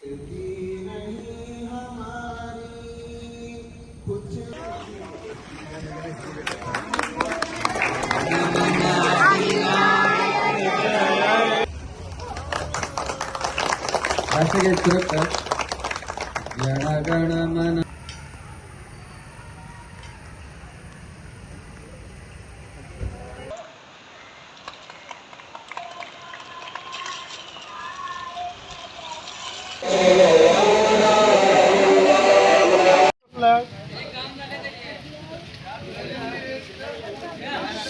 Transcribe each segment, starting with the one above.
ರಾಷ್ಟ್ರಗೀತೆ ಸುರಕ್ಷ ಜನಗಣಮನ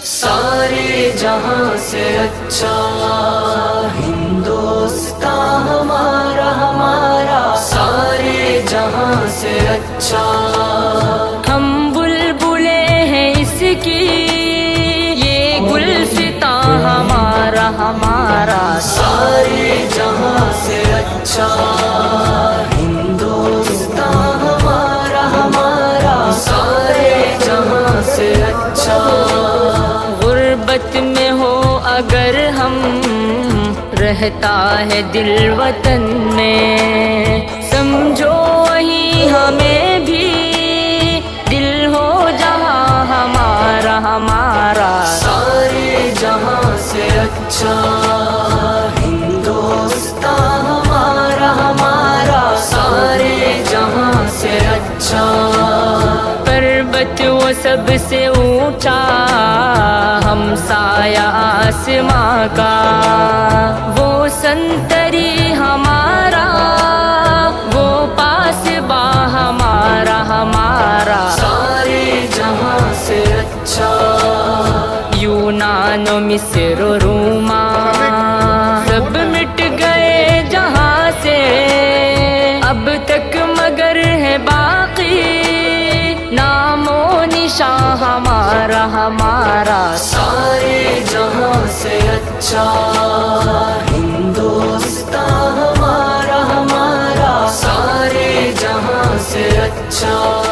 सारे जहां से अच्छा हिंदुस्तान हमारा हमारा, सारे जहां से अच्छा हम बुलबुले हैं इसकी, ये गुलसितां हमारा हमारा, सारे जहां से अच्छा हिंदुस्तान हमारा हमारा, सारे जहां से अच्छा। गुर्बत में हो अगर हम, रहता है दिल वतन में, समझो वही हमें भी दिल हो जहां हमारा हमारा, सारे जहां से अच्छा हिंदुस्तान हमारा हमारा, सारे जहां से अच्छा। पर्वत वो सबसे ऊंचा, हम साया आसमां का, वो संतरी हमारा, वो पासबा हमारा हमारा, सारे जहां से अच्छा। यूनान मिस्र रोमा सब मिट गए जहां से, अब तक मगर है बाकी नामो निशां हमारा हमारा, सारे जहां से अच्छा हिंदुस्तान हमारा हमारा, सारे जहां से अच्छा।